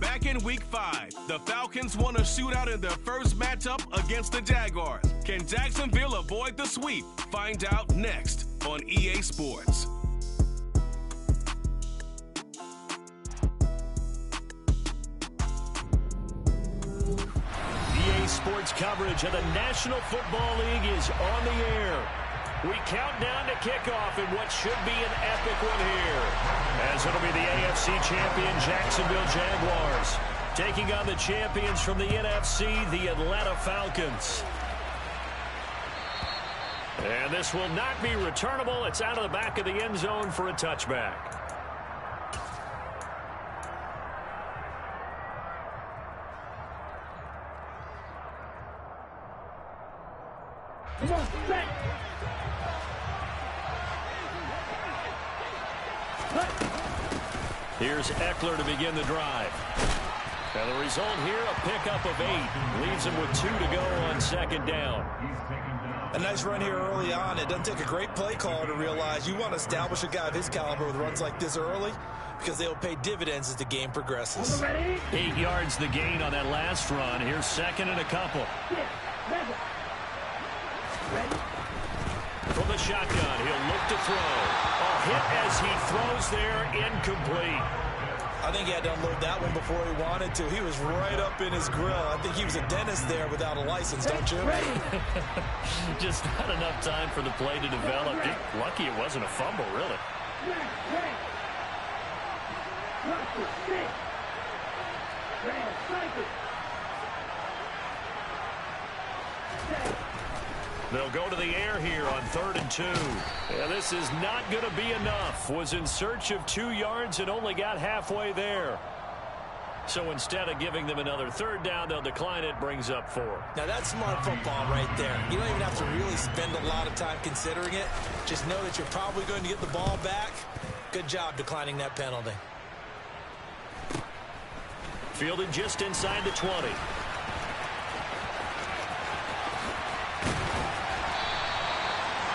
Back in Week 5, the Falcons won a shootout in their first matchup against the Jaguars. Can Jacksonville avoid the sweep? Find out next on EA Sports. EA Sports coverage of the National Football League is on the air. We count down to kickoff in what should be an epic one here, as it'll be the AFC champion Jacksonville Jaguars taking on the champions from the NFC, the Atlanta Falcons. And this will not be returnable. It's out of the back of the end zone for a touchback. Come on, set. Here's Eckler to begin the drive. And the result here, a pickup of 8. Leaves him with 2 to go on second down. A nice run here early on. It doesn't take a great play caller to realize you want to establish a guy of his caliber with runs like this early because they'll pay dividends as the game progresses. 8 yards the gain on that last run. Here's second and a couple. From the shotgun, he'll look to throw. A hit as he throws there, incomplete. I think he had to unload that one before he wanted to. He was right up in his grill. I think he was a dentist there without a license, don't you? Just not enough time for the play to develop. Lucky it wasn't a fumble, really. They'll go to the air here on 3rd and 2. Yeah, this is not going to be enough. Was in search of 2 yards and only got halfway there. So instead of giving them another 3rd down, they'll decline it, brings up 4. Now that's smart football right there. You don't even have to really spend a lot of time considering it. Just know that you're probably going to get the ball back. Good job declining that penalty. Fielded just inside the 20.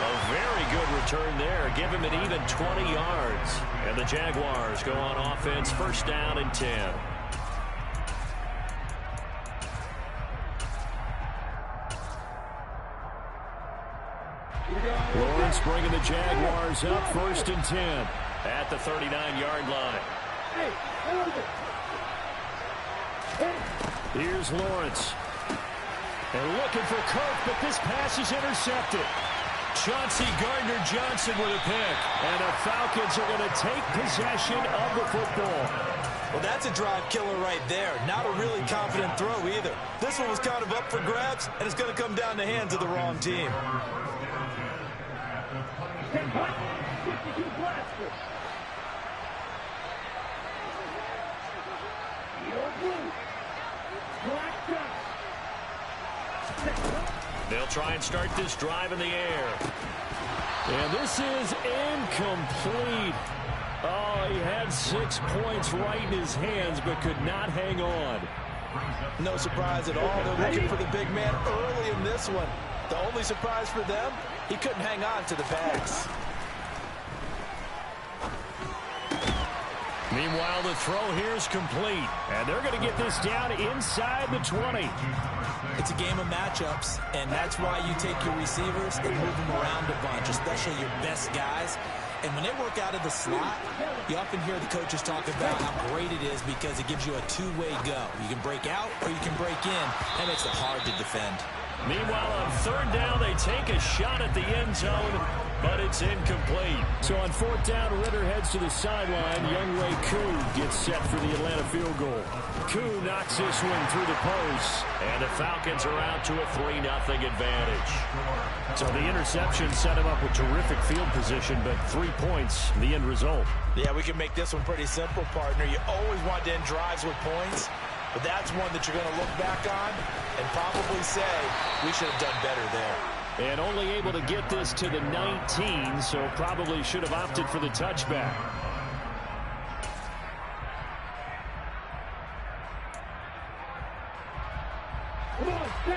A very good return there. Give him an even 20 yards. And the Jaguars go on offense, 1st down and 10. Lawrence bringing the Jaguars up, 1st and 10 at the 39-yard line. Here's Lawrence. And looking for Kirk, but this pass is intercepted. Chauncey Gardner-Johnson with a pick. And the Falcons are going to take possession of the football. Well, that's a drive killer right there. Not a really confident throw either. This one was kind of up for grabs, and it's going to come down the hands of the wrong team. They'll try and start this drive in the air. And this is incomplete. Oh, he had 6 points right in his hands, but could not hang on. No surprise at all. They're looking for the big man early in this one. The only surprise for them, he couldn't hang on to the pass. Meanwhile, the throw here is complete. And they're going to get this down inside the 20. It's a game of matchups, and that's why you take your receivers and move them around a bunch, especially your best guys. And when they work out of the slot, you often hear the coaches talk about how great it is because it gives you a two-way go. You can break out or you can break in. That makes it hard to defend. Meanwhile, on 3rd down, they take a shot at the end zone, but it's incomplete. So on 4th down, Ritter heads to the sideline. Younghoe Koo gets set for the Atlanta field goal. Koo knocks this one through the post, and the Falcons are out to a 3-0 advantage. So the interception set him up with terrific field position, but 3 points, the end result. Yeah, we can make this one pretty simple, partner. You always want to end drives with points, but that's one that you're going to look back on and probably say, we should have done better there. And only able to get this to the 19, so probably should have opted for the touchback.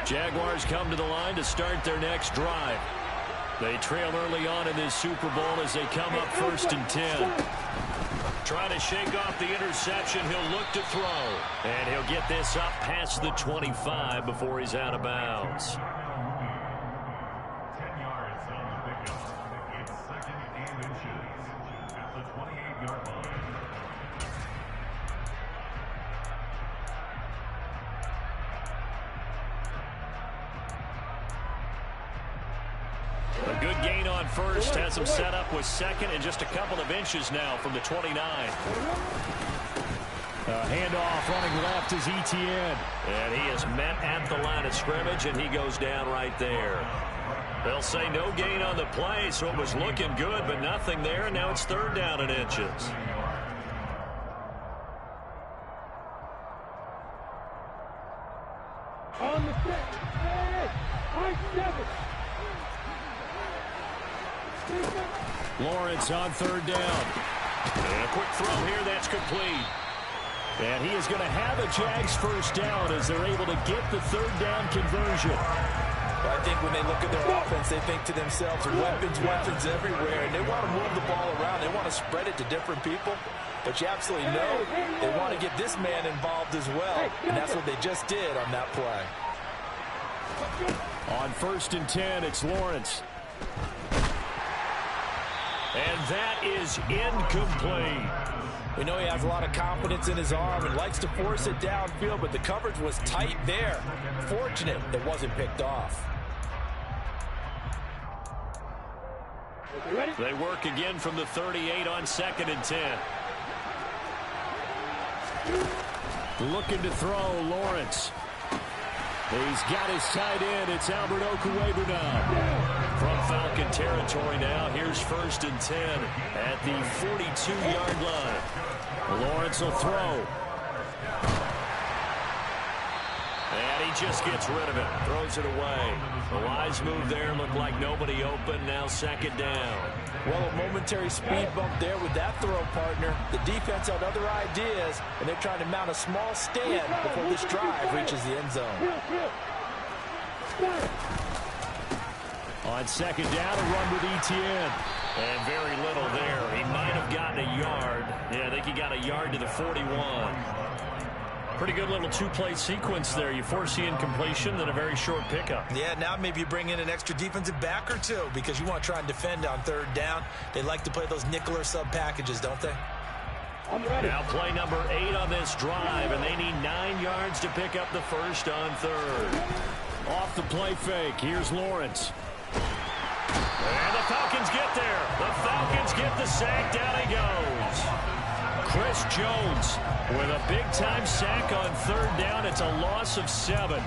Jaguars come to the line to start their next drive. They trail early on in this Super Bowl as they come up 1st and 10. Trying to shake off the interception. He'll look to throw. And he'll get this up past the 25 before he's out of bounds. 10 yards on the pickup. It's 2nd and inches at the 28-yard line. A good gain on first has him set up with 2nd and just a couple of inches now from the 29. Handoff running left is Etienne. And he is met at the line of scrimmage, and he goes down right there. They'll say no gain on the play, so it was looking good, but nothing there, and now it's 3rd down and inches. On the set. Hey, 7. Lawrence on 3rd down. And a quick throw here, that's complete. And he is going to have a Jags 1st down as they're able to get the 3rd down conversion. I think when they look at their offense, they think to themselves, weapons everywhere, and they want to move the ball around. They want to spread it to different people. But you absolutely know they want to get this man involved as well, and that's what they just did on that play. On 1st and 10, it's Lawrence. And that is incomplete. We know he has a lot of confidence in his arm and likes to force it downfield, but the coverage was tight there. Fortunate it wasn't picked off. They work again from the 38 on 2nd and 10. Looking to throw, Lawrence. He's got his tight end. It's Albert Okuebu now. From Falcon territory now. Here's 1st and 10 at the 42-yard line. Lawrence will throw. And he just gets rid of it. Throws it away. The wise move there. Looked like nobody open. Now 2nd down. Well, a momentary speed bump there with that throw, partner. The defense had other ideas, and they're trying to mount a small stand before this drive reaches the end zone. On 2nd down, a run with Etienne. And very little there. He might have gotten a yard. Yeah, I think he got a yard to the 41. Pretty good little 2-play sequence there. You force the incompletion, then a very short pickup. Yeah, now maybe you bring in an extra defensive back or two because you want to try and defend on 3rd down. They like to play those nickel or sub packages, don't they? Now play number 8 on this drive, and they need 9 yards to pick up the 1st on 3rd. Off the play fake, here's Lawrence. And the Falcons get there. The Falcons get the sack. Down he goes. Chris Jones with a big-time sack on 3rd down. It's a loss of 7.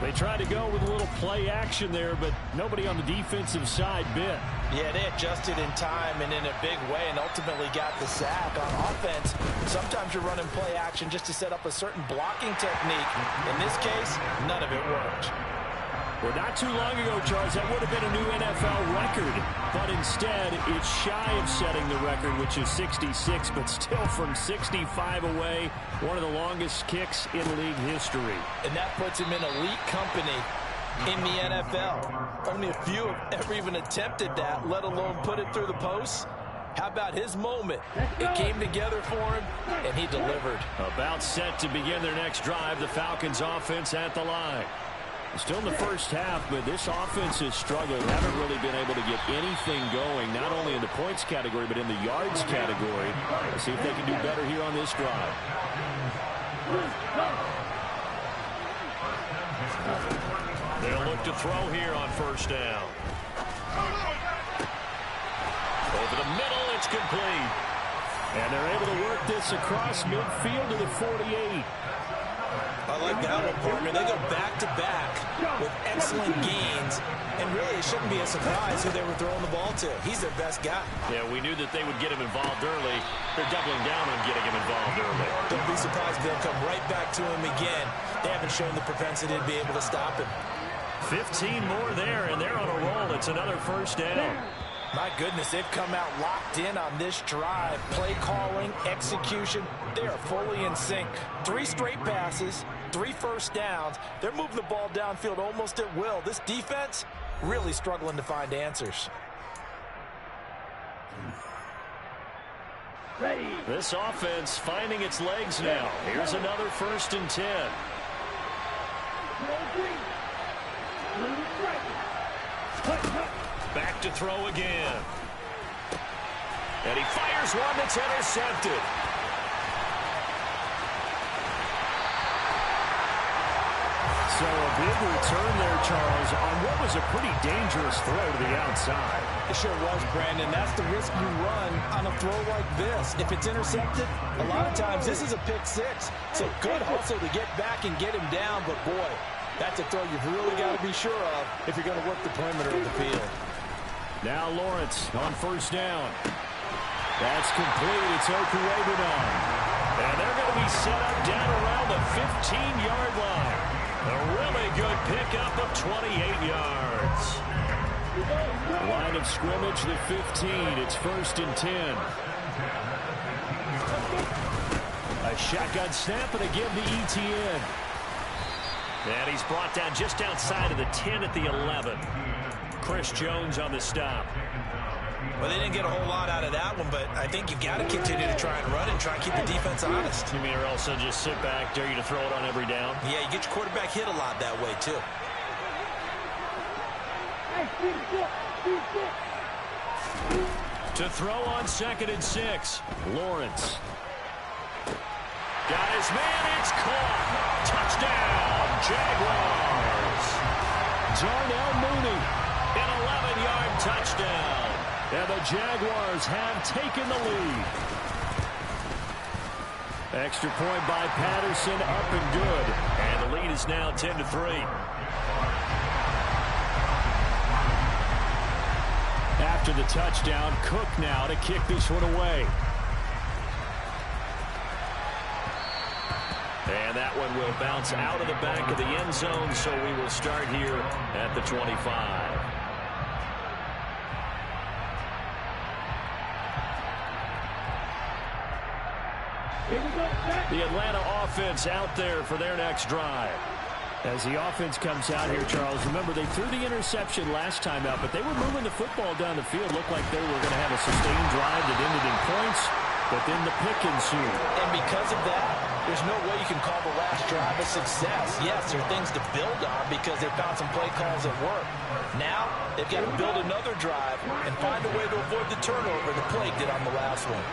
They tried to go with a little play action there, but nobody on the defensive side bit. Yeah, they adjusted in time and in a big way and ultimately got the sack. On offense, sometimes you're running play action just to set up a certain blocking technique. In this case, none of it worked. Well, not too long ago, Charles, that would have been a new NFL record. But instead, it's shy of setting the record, which is 66, but still from 65 away, one of the longest kicks in league history. And that puts him in elite company in the NFL. Only a few have ever even attempted that, let alone put it through the posts. How about his moment? It came together for him, and he delivered. About set to begin their next drive, the Falcons offense at the line. Still in the first half, but this offense has struggled. Haven't really been able to get anything going, not only in the points category, but in the yards category. Let's see if they can do better here on this drive. They'll look to throw here on 1st down. Over the middle, it's complete. And they're able to work this across midfield to the 48. I like that one, partner. They go back-to-back with excellent gains, and really it shouldn't be a surprise who they were throwing the ball to. He's their best guy. Yeah, we knew that they would get him involved early. They're doubling down on getting him involved early. Don't be surprised if they'll come right back to him again. They haven't shown the propensity to be able to stop him. 15 more there, and they're on a roll. It's another 1st down. My goodness, they've come out locked in on this drive. Play calling, execution, they are fully in sync. 3 straight passes, 3 1st downs. They're moving the ball downfield almost at will. This defense really struggling to find answers. This offense finding its legs now. Here's another 1st and 10. Back to throw again. And he fires one that's intercepted. So a big return there, Charles, on what was a pretty dangerous throw to the outside. It sure was, Brandon. That's the risk you run on a throw like this. If it's intercepted, a lot of times this is a pick six. So good hustle to get back and get him down. But, boy, that's a throw you've really got to be sure of if you're going to work the perimeter of the field. Now Lawrence on 1st down. That's complete. It's Okuwebunam. And they're going to be set up down around the 15-yard line. A really good pickup of 28 yards. Line of scrimmage, the 15. It's 1st and 10. A shotgun snap and again the ETN. And he's brought down just outside of the 10 at the 11. Chris Jones on the stop. Well, they didn't get a whole lot out of that one, but I think you've got to continue to try and run and try and keep the defense honest. You mean or else they'll just sit back, dare you to throw it on every down? Yeah, you get your quarterback hit a lot that way, too. To throw on 2nd and 6. Lawrence. Got his man. It's caught. Touchdown, Jaguars. Darnell Mooney. An 11-yard touchdown. And the Jaguars have taken the lead. Extra point by Patterson, up and good. And the lead is now 10-3. After the touchdown, Cook now to kick this one away. And that one will bounce out of the back of the end zone, so we will start here at the 25. The Atlanta offense out there for their next drive. As the offense comes out here, Charles, remember they threw the interception last time out, but they were moving the football down the field. Looked like they were going to have a sustained drive that ended in points, but then the pick ensued. And because of that, there's no way you can call the last drive a success. Yes, there are things to build on because they found some play calls that work. Now, they've got to build another drive and find a way to avoid the turnover the Plague did on the last one.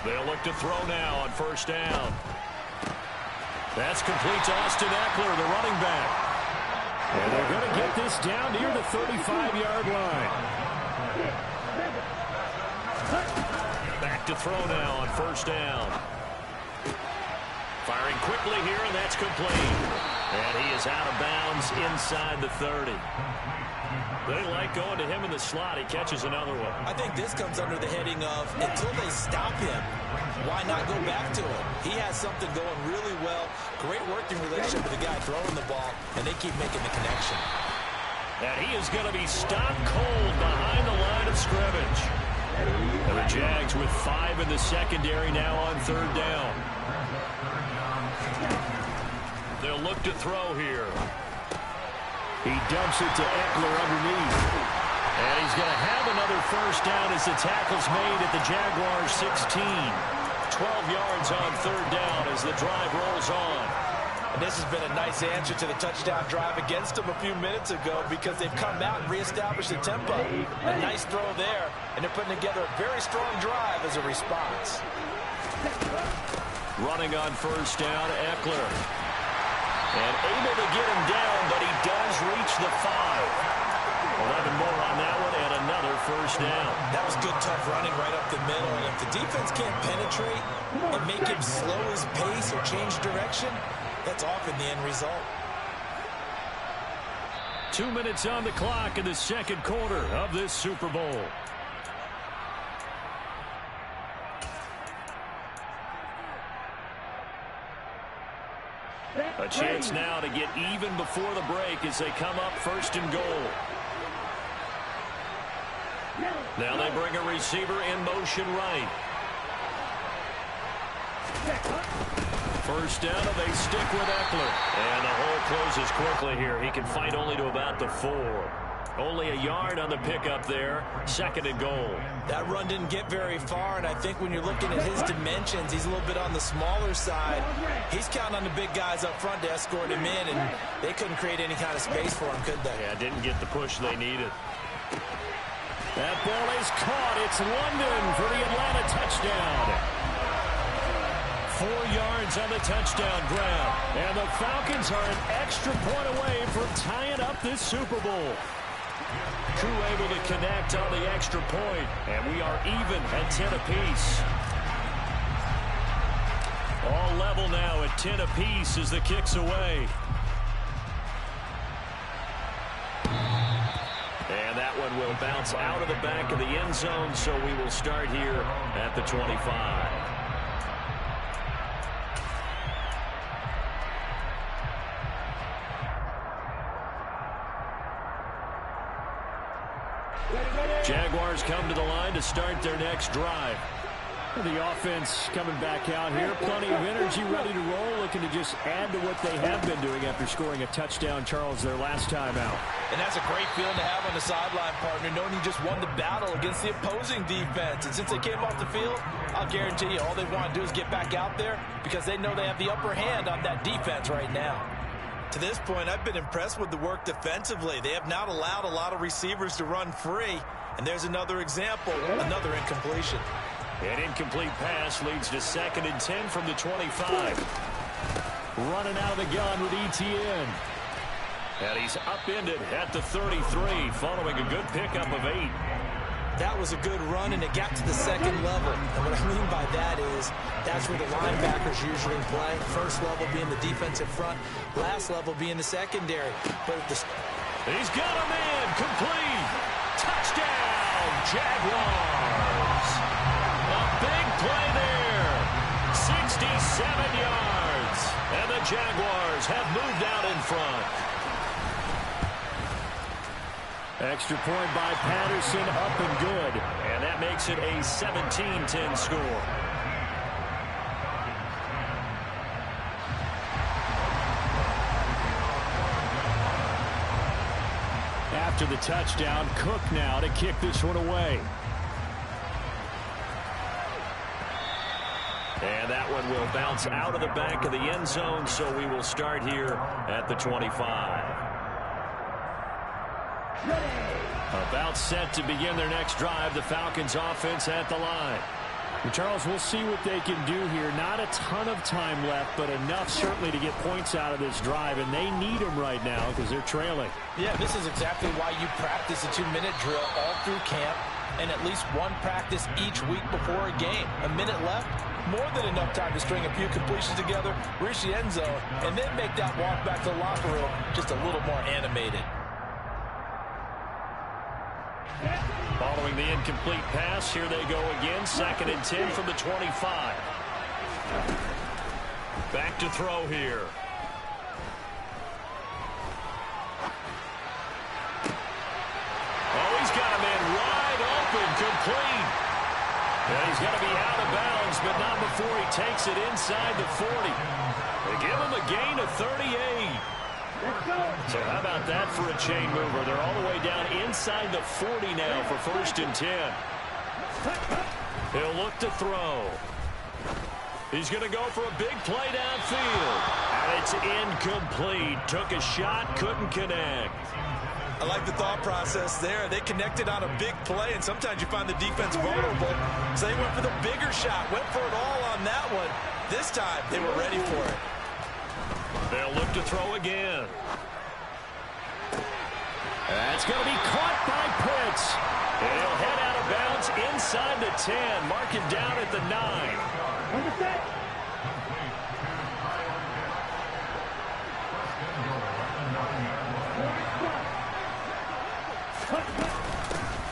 They'll look to throw now on 1st down. That's complete to Austin Eckler, the running back. And they're going to get this down near the 35-yard line. Back to throw now on 1st down. Firing quickly here, and that's complete. And he is out of bounds inside the 30. They like going to him in the slot. He catches another one. I think this comes under the heading of until they stop him, why not go back to him? He has something going really well. Great working relationship with the guy throwing the ball, and they keep making the connection. And he is going to be stopped cold behind the line of scrimmage. And the Jags with 5 in the secondary now on 3rd down. They'll look to throw here. He dumps it to Eckler underneath. And he's going to have another 1st down as the tackle's made at the Jaguars 16. 12 yards on 3rd down as the drive rolls on. And this has been a nice answer to the touchdown drive against them a few minutes ago because they've come out and reestablished the tempo. A nice throw there, and they're putting together a very strong drive as a response. Running on 1st down, Eckler. And able to get him down, but he does reach the 5. 11 more on that one, and another 1st down. That was good, tough running right up the middle. And if the defense can't penetrate and make him slow his pace or change direction, that's often the end result. 2 minutes on the clock in the 2nd quarter of this Super Bowl. A chance now to get even before the break as they come up 1st and goal. Now they bring a receiver in motion right. 1st down, and they stick with Eckler. And the hole closes quickly here. He can fight only to about the 4. Only a yard on the pickup there. 2nd and goal. That run didn't get very far, and I think when you're looking at his dimensions, he's a little bit on the smaller side. He's counting on the big guys up front to escort him in, and they couldn't create any kind of space for him, could they? Yeah, didn't get the push they needed. That ball is caught. It's London for the Atlanta touchdown. 4 yards on the touchdown grab. And the Falcons are an extra point away from tying up this Super Bowl. Koo able to connect on the extra point, and we are even at 10 apiece. All level now at 10 apiece as the kick's away. And that one will bounce out of the back of the end zone, so we will start here at the 25. Jaguars come to the line to start their next drive. The offense coming back out here. Plenty of energy, ready to roll, looking to just add to what they have been doing after scoring a touchdown, Charles, their last time out. And that's a great feeling to have on the sideline, partner, knowing you just won the battle against the opposing defense. And since they came off the field, I'll guarantee you all they want to do is get back out there because they know they have the upper hand on that defense right now. To this point, I've been impressed with the work defensively. They have not allowed a lot of receivers to run free. And there's another example, another incompletion. An incomplete pass leads to 2nd and 10 from the 25. Running out of the gun with Etienne. And he's upended at the 33, following a good pickup of 8. That was a good run, and it got to the 2nd level. And what I mean by that is that's where the linebackers usually play. First level being the defensive front, last level being the secondary. But he's got a man complete. Touchdown, Jaguars. A big play there. 67 yards. And the Jaguars have moved out in front. Extra point by Patterson, up and good. And that makes it a 17-10 score. After the touchdown, Cook now to kick this one away. And that one will bounce out of the back of the end zone, so we will start here at the 25. About set to begin their next drive, the Falcons offense at the line. And Charles, we'll see what they can do here. Not a ton of time left, but enough certainly to get points out of this drive, and they need them right now because they're trailing. Yeah, this is exactly why you practice a 2-minute drill all through camp and at least one practice each week before a game. A minute left, more than enough time to string a few completions together, reach the end zone, and then make that walk back to the locker room just a little more animated. Following the incomplete pass, here they go again. 2nd and 10 from the 25. Back to throw here. Oh, he's got a man wide open, complete. And he's going to be out of bounds, but not before he takes it inside the 40. They give him a gain of 38. So how about that for a chain mover? They're all the way down inside the 40 now for 1st and 10. He'll look to throw. He's going to go for a big play downfield. And it's incomplete. Took a shot, couldn't connect. I like the thought process there. They connected on a big play, and sometimes you find the defense vulnerable. So they went for the bigger shot, went for it all on that one. This time, they were ready for it. They'll look to throw again. That's going to be caught by Pitts. And he'll head out of bounds inside the 10. Mark him down at the 9.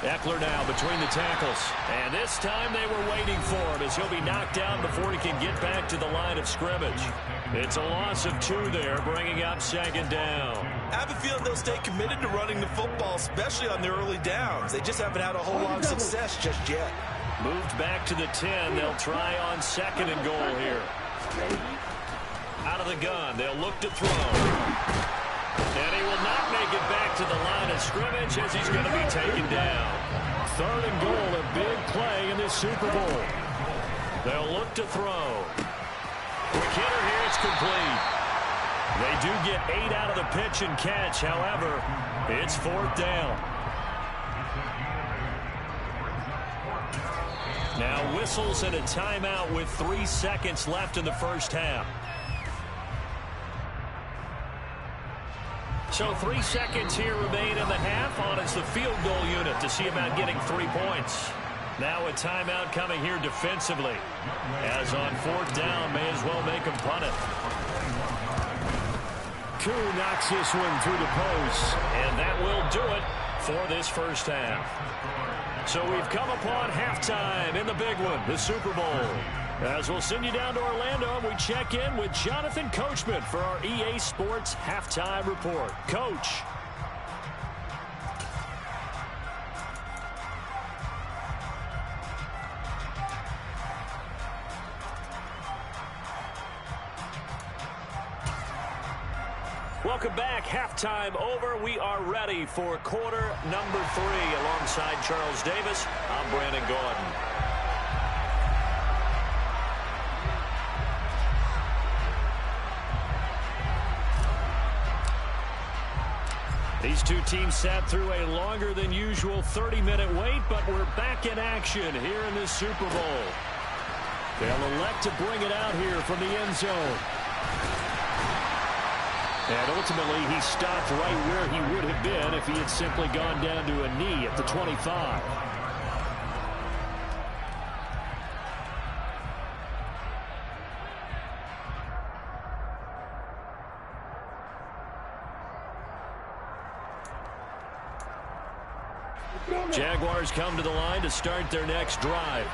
Eckler now between the tackles. And this time they were waiting for him as he'll be knocked down before he can get back to the line of scrimmage. It's a loss of 2 there, bringing up 2nd down. I have a feeling they'll stay committed to running the football, especially on their early downs. They just haven't had a whole lot of success just yet. Moved back to the 10. They'll try on 2nd and goal here. Out of the gun. They'll look to throw. And he will not make it back to the line of scrimmage as he's going to be taken down. 3rd and goal, a big play in this Super Bowl. They'll look to throw. Quick hitter here, it's complete. They do get 8 out of the pitch and catch. However, it's 4th down. Now whistles and a timeout with 3 seconds left in the first half. So 3 seconds here remain in the half. On is the field goal unit to see about getting 3 points. Now a timeout coming here defensively. As on 4th down, may as well make him punt it. Koo knocks this one through the post. And that will do it for this first half. So we've come upon halftime in the big one, the Super Bowl. As we'll send you down to Orlando, we check in with Jonathan Coachman for our EA Sports Halftime Report. Coach. Welcome back. Halftime over. We are ready for quarter number 3 alongside Charles Davis. I'm Brandon Gordon. These two teams sat through a longer than usual 30-minute wait, but we're back in action here in this Super Bowl. They'll elect to bring it out here from the end zone. And ultimately, he stopped right where he would have been if he had simply gone down to a knee at the 25. Jaguars come to the line to start their next drive.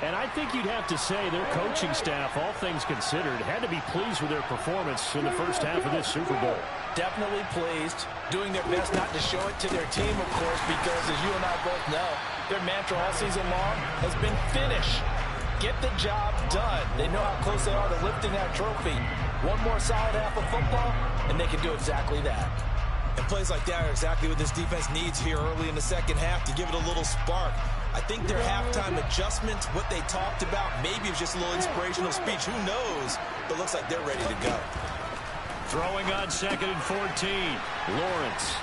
And I think you'd have to say their coaching staff, all things considered, had to be pleased with their performance in the first half of this Super Bowl. Definitely pleased, doing their best not to show it to their team, of course, because as you and I both know, their mantra all season long has been finish. Get the job done. They know how close they are to lifting that trophy. One more solid half of football, and they can do exactly that. And plays like that are exactly what this defense needs here early in the second half to give it a little spark. I think their halftime adjustments, what they talked about, maybe it was just a little inspirational speech. Who knows? But looks like they're ready to go. Throwing on 2nd and 14. Lawrence.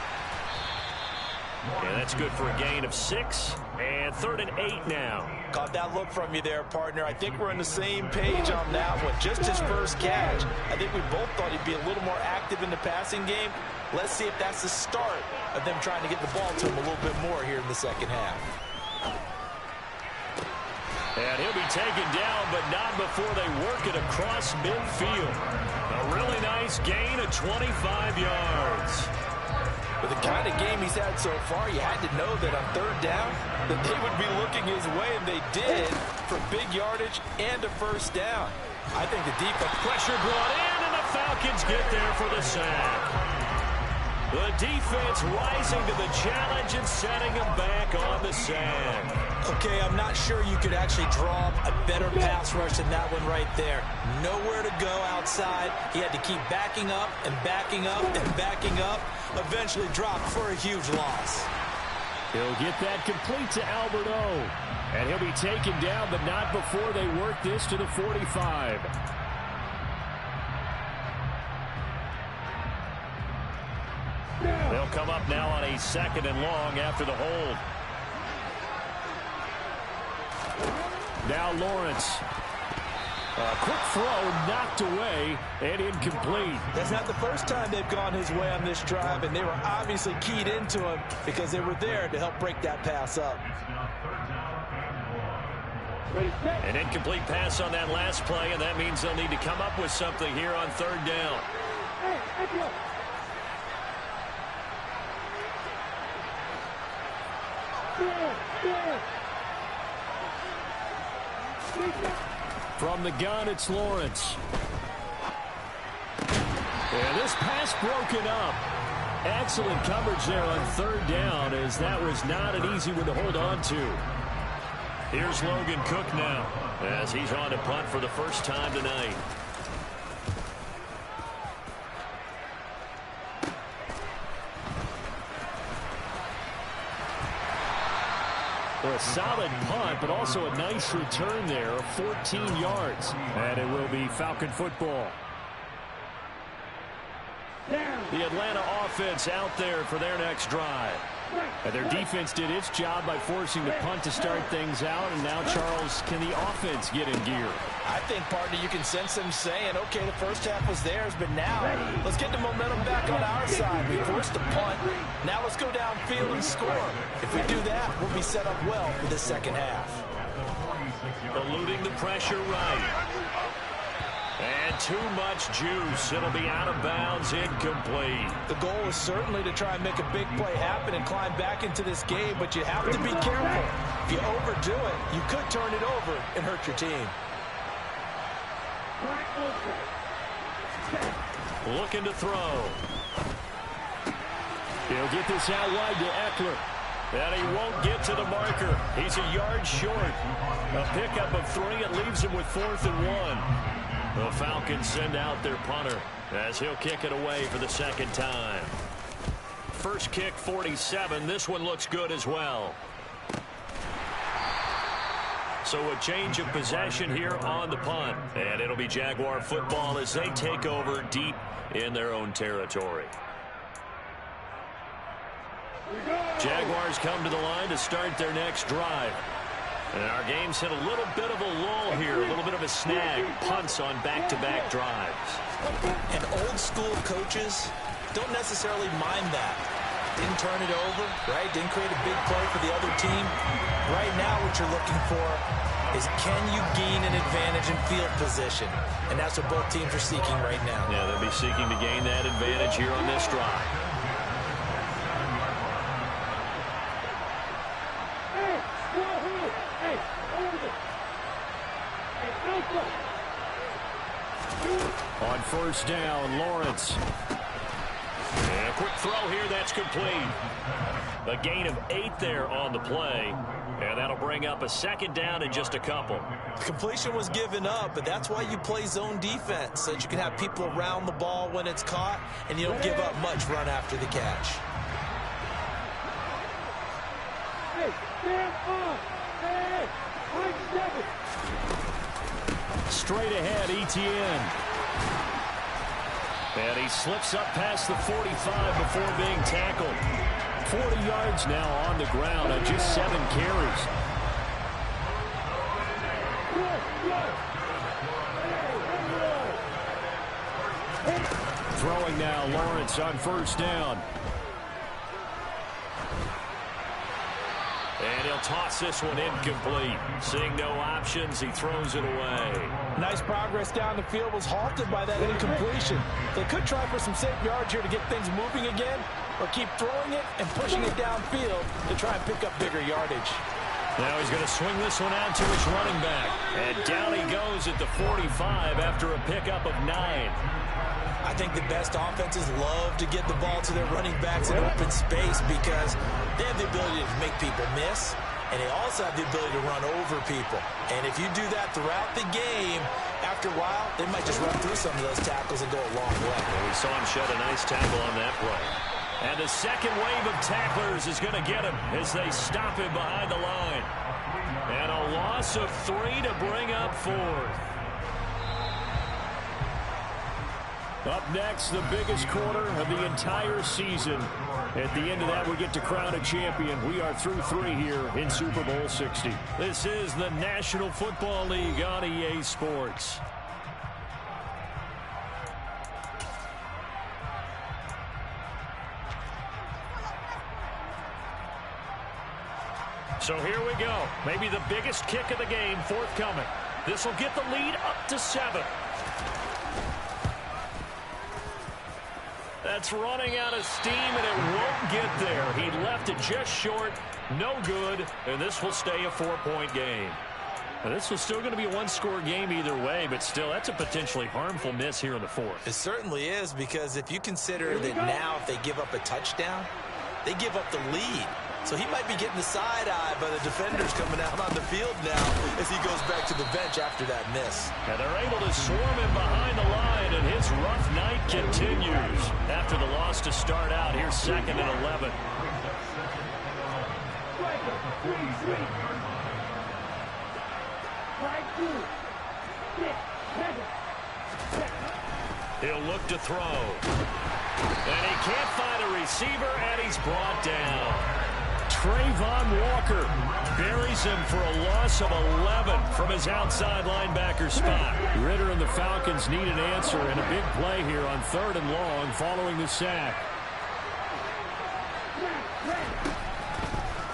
And that's good for a gain of 6. And 3rd and 8 now. Caught that look from you there, partner. I think we're on the same page on that one. Just his first catch. I think we both thought he'd be a little more active in the passing game. Let's see if that's the start of them trying to get the ball to him a little bit more here in the second half. And he'll be taken down, but not before they work it across midfield. A really nice gain of 25 yards. With the kind of game he's had so far, you had to know that on 3rd down that they would be looking his way, and they did, for big yardage and a first down. I think the defense pressure brought in, and the Falcons get there for the sack. The defense rising to the challenge and setting them back on the sand. Okay, I'm not sure you could actually draw up a better pass rush than that one right there. Nowhere to go outside. He had to keep backing up and backing up and backing up. Eventually dropped for a huge loss. He'll get that complete to Albert O. And he'll be taken down, but not before they work this to the 45. They'll come up now on a 2nd and long after the hold. Now Lawrence. A quick throw knocked away and incomplete. That's not the first time they've gone his way on this drive, and they were obviously keyed into him because they were there to help break that pass up. An incomplete pass on that last play, and that means they'll need to come up with something here on 3rd down. From the gun, it's Lawrence. And this pass broken up. Excellent coverage there on 3rd down, as that was not an easy one to hold on to. Here's Logan Cook now, as he's on to punt for the first time tonight. for a solid punt, but also a nice return there of 14 yards. And it will be Falcon football. The Atlanta offense out there for their next drive. And their defense did its job by forcing the punt to start things out. And now, Charles, can the offense get in gear? I think, partner, you can sense them saying, okay, the first half was theirs, but now let's get the momentum back on our side. We forced the punt. Now let's go downfield and score. If we do that, we'll be set up well for the second half. Eluding the pressure right. And too much juice. It'll be out of bounds, incomplete. The goal is certainly to try and make a big play happen and climb back into this game, but you have to be careful. If you overdo it, you could turn it over and hurt your team. Looking to throw. He'll get this out wide to Eckler. And he won't get to the marker. He's a yard short. A pickup of 3. It leaves him with 4th and 1. The Falcons send out their punter as he'll kick it away for the second time. First kick, 47. This one looks good as well. So a change of possession here on the punt. And it'll be Jaguar football as they take over deep in their own territory. Jaguars come to the line to start their next drive. And our game's hit a little bit of a lull here, a little bit of a snag. Punts on back-to-back drives. And old-school coaches don't necessarily mind that. Didn't turn it over, right? Didn't create a big play for the other team. Right now what you're looking for is can you gain an advantage in field position? And that's what both teams are seeking right now. Yeah, they'll be seeking to gain that advantage here on this drive. On first down, Lawrence. And a quick throw here, that's complete. A gain of 8 there on the play. And that'll bring up a second down in just a couple. Completion was given up, but that's why you play zone defense, so that you can have people around the ball when it's caught, and you don't give up much run after the catch. Hey, stand up! Hey, right 7! Straight ahead, Etienne. And he slips up past the 45 before being tackled. 40 yards now on the ground on just 7 carries. Throwing now, Lawrence on first down. And he'll toss this one incomplete. Seeing no options, he throws it away. Nice progress down the field was halted by that incompletion. They could try for some safe yards here to get things moving again, or keep throwing it and pushing it downfield to try and pick up bigger yardage. Now he's going to swing this one out to his running back. And down he goes at the 45 after a pickup of 9. I think the best offenses love to get the ball to their running backs in open space because they have the ability to make people miss, and they also have the ability to run over people. And if you do that throughout the game, after a while, they might just run through some of those tackles and go a long way. And we saw him shed a nice tackle on that play. And the second wave of tacklers is going to get him as they stop him behind the line. And a loss of 3 to bring up 4th. Up next, the biggest quarter of the entire season. At the end of that, we get to crown a champion. We are through 3 here in Super Bowl 60. This is the National Football League on EA Sports. So here we go. Maybe the biggest kick of the game forthcoming. This will get the lead up to 7. That's running out of steam, and it won't get there. He left it just short, no good, and this will stay a 4-point game. Now, this was still going to be a 1-score game either way, but still, that's a potentially harmful miss here in the 4th. It certainly is, because if you consider that now if they give up a touchdown, they give up the lead. So he might be getting the side eye by the defenders coming out on the field now as he goes back to the bench after that miss. And they're able to swarm him behind the line, and his rough night continues. After the loss to start out, here's 2nd and 11. He'll look to throw. And he can't find a receiver, and he's brought down. Trayvon Walker buries him for a loss of 11 from his outside linebacker spot. Ritter and the Falcons need an answer and a big play here on 3rd and long following the sack.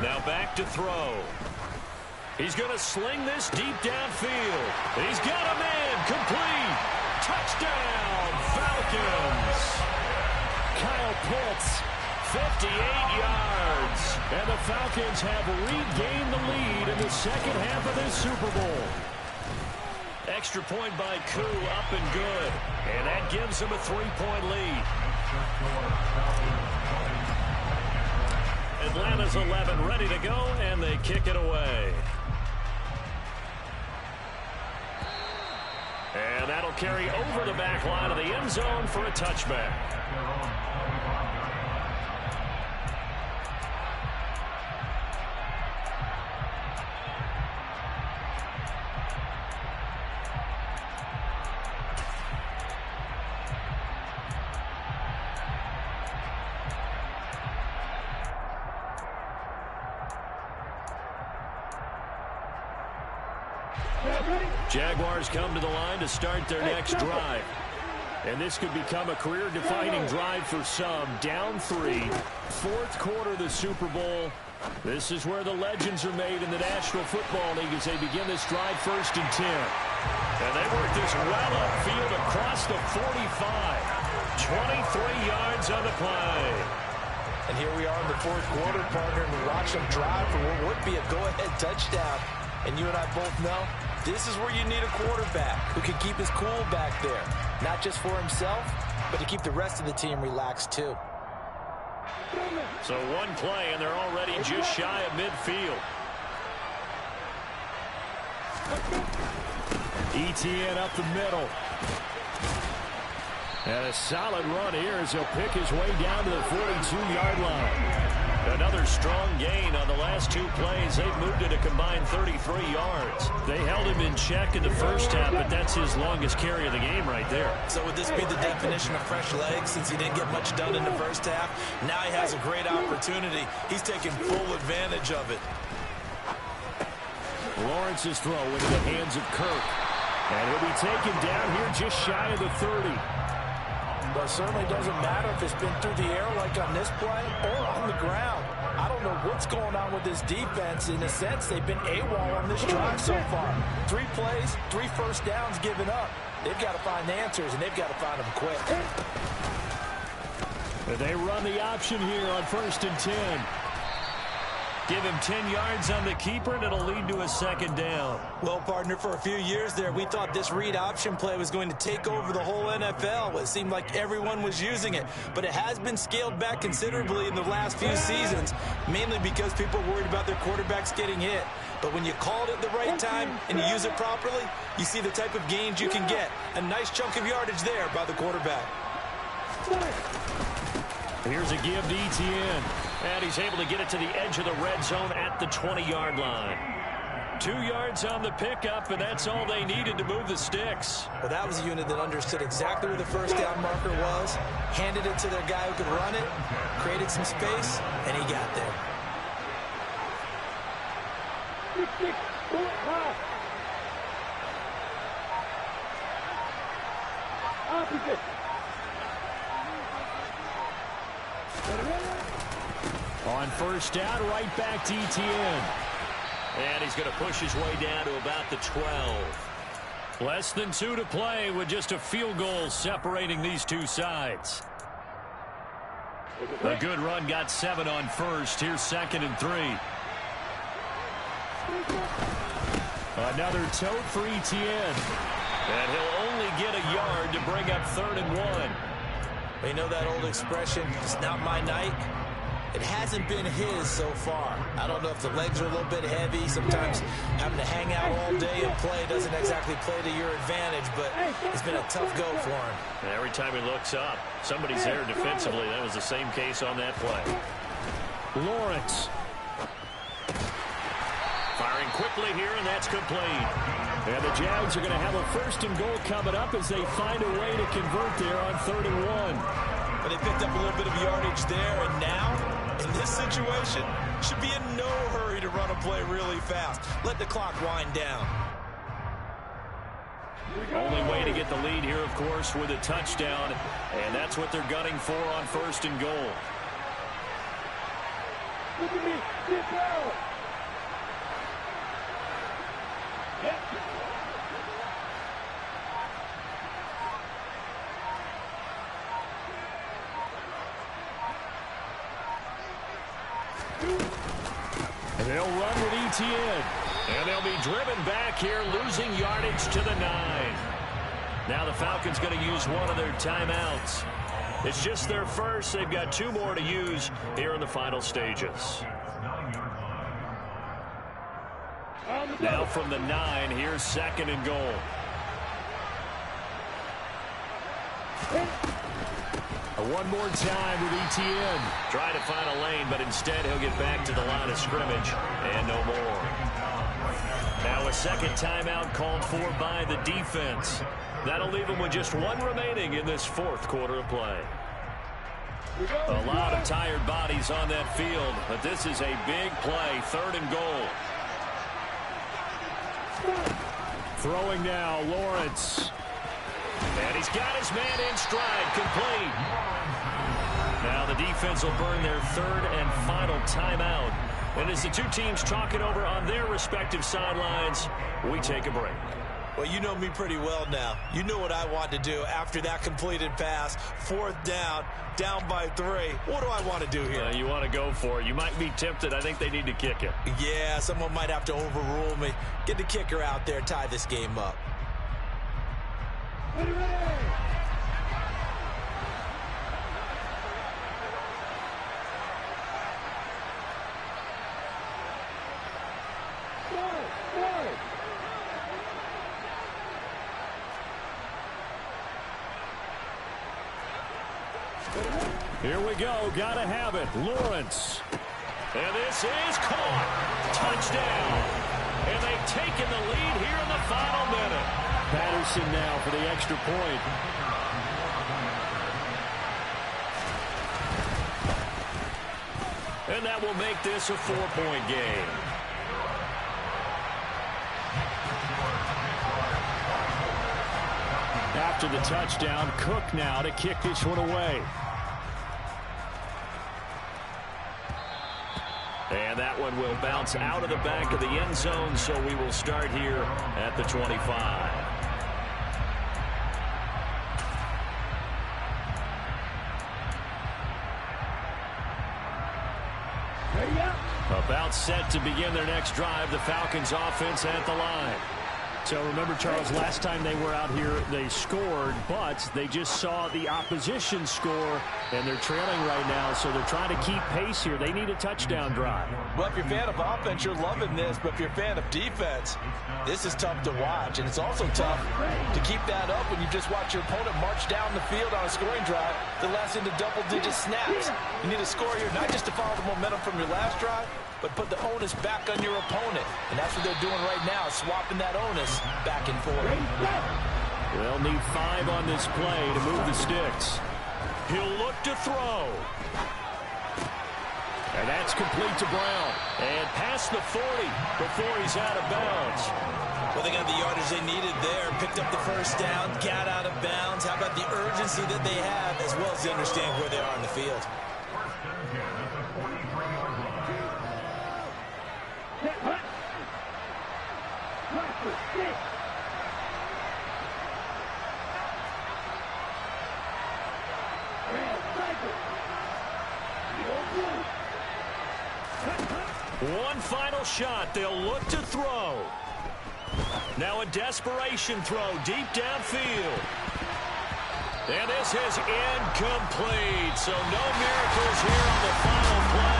Now back to throw. He's going to sling this deep downfield. He's got a man complete. Touchdown, Falcons. Kyle Pitts, 58 yards. And the Falcons have regained the lead in the second half of this Super Bowl. Extra point by Koo, up and good. And that gives them a 3-point lead. Atlanta's 11 ready to go, and they kick it away. And that'll carry over the back line of the end zone for a touchback. Jaguars come to the line to start their next drive. And this could become a career-defining drive for some. Down 3, 4th quarter of the Super Bowl. This is where the legends are made in the National Football League as they begin this drive 1st and 10. And they work this well upfield across the 45. 23 yards on the play. And here we are in the 4th quarter, partner, and we watch them drive for what would be a go-ahead touchdown. And you and I both know this is where you need a quarterback who can keep his cool back there. Not just for himself, but to keep the rest of the team relaxed too. So one play, and they're already just shy of midfield. ETN up the middle. And a solid run here as he'll pick his way down to the 42-yard line. Another strong gain on the last 2 plays. They've moved it a combined 33 yards. They held him in check in the first half, but that's his longest carry of the game right there. So would this be the definition of fresh legs since he didn't get much done in the first half? Now he has a great opportunity. He's taking full advantage of it. Lawrence's throw into the hands of Kirk. And he'll be taken down here just shy of the 30. But it certainly doesn't matter if it's been through the air like on this play or on the ground. I don't know what's going on with this defense. In a sense, they've been AWOL on this drive so far. 3 plays, 3 first downs given up. They've got to find answers, and they've got to find them quick. And they run the option here on 1st and 10. Give him 10 yards on the keeper, and it'll lead to a 2nd down. Well, partner, for a few years there, we thought this read option play was going to take over the whole NFL. It seemed like everyone was using it, but it has been scaled back considerably in the last few seasons, mainly because people are worried about their quarterbacks getting hit. But when you call it at the right time and you use it properly, you see the type of gains you can get. A nice chunk of yardage there by the quarterback. Here's a give to ETN. And he's able to get it to the edge of the red zone at the 20-yard line. 2 yards on the pickup, and that's all they needed to move the sticks. Well, that was a unit that understood exactly where the first down marker was, handed it to their guy who could run it, created some space, and he got there. Opposite. On 1st down, right back to ETN. And he's going to push his way down to about the 12. Less than 2 to play with just a field goal separating these two sides. A good run got 7 on 1st. Here's 2nd and 3. Another tote for ETN. And he'll only get a yard to bring up 3rd and 1. You know that old expression, it's not my night? It hasn't been his so far. I don't know if the legs are a little bit heavy. Sometimes having to hang out all day and play doesn't exactly play to your advantage, but it's been a tough go for him. And every time he looks up, somebody's there defensively. That was the same case on that play. Lawrence. quickly here, and that's complete. And the Jags are going to have a 1st and goal coming up as they find a way to convert there on 3rd and 1. But they picked up a little bit of yardage there, and now, in this situation, should be in no hurry to run a play really fast. Let the clock wind down. Only way to get the lead here, of course, with a touchdown, and that's what they're gunning for on 1st and goal. Look at me. Get down. And they'll run with ETN. And they'll be driven back here, losing yardage to the 9. Now the Falcons going to use one of their timeouts. It's just their first. They've got 2 more to use here in the final stages. Now from the 9, here's 2nd and goal. One more time with ETN. Try to find a lane, but instead he'll get back to the line of scrimmage and no more. Now a 2nd timeout called for by the defense. That'll leave them with just 1 remaining in this 4th quarter of play. A lot of tired bodies on that field, but this is a big play, 3rd and goal. Throwing now, Lawrence. And he's got his man in stride, complete. Now the defense will burn their 3rd and final timeout. And as the 2 teams talk it over on their respective sidelines, we take a break. Well, you know me pretty well now. You know what I want to do after that completed pass. 4th down, down by 3. What do I want to do here? You want to go for it. You might be tempted. I think they need to kick it. Yeah, someone might have to overrule me. Get the kicker out there, tie this game up. Ready, ready. Here we go. Gotta have it. Lawrence. And this is caught. Touchdown. And they've taken the lead here in the final minute. Patterson now for the extra point. And that will make this a 4-point game. After the touchdown, Cook now to kick this one away. And that one will bounce out of the back of the end zone, so we will start here at the 25. About set to begin their next drive, the Falcons offense at the line. So remember, Charles, last time they were out here, they scored, but they just saw the opposition score, and they're trailing right now, so they're trying to keep pace here. They need a touchdown drive. Well, if you're a fan of offense, you're loving this, but if you're a fan of defense, this is tough to watch, and it's also tough to keep that up when you just watch your opponent march down the field on a scoring drive that lasts into double-digit snaps. You need a score here, not just to follow the momentum from your last drive, but put the onus back on your opponent. And that's what they're doing right now, swapping that onus back and forth. They'll need 5 on this play to move the sticks. He'll look to throw. And that's complete to Brown. And past the 40 before he's out of bounds. Well, they got the yardage they needed there. Picked up the 1st down, got out of bounds. How about the urgency that they have, as well as they understand where they are on the field. One final shot. They'll look to throw. Now a desperation throw deep downfield. And this is incomplete. So no miracles here on the final play.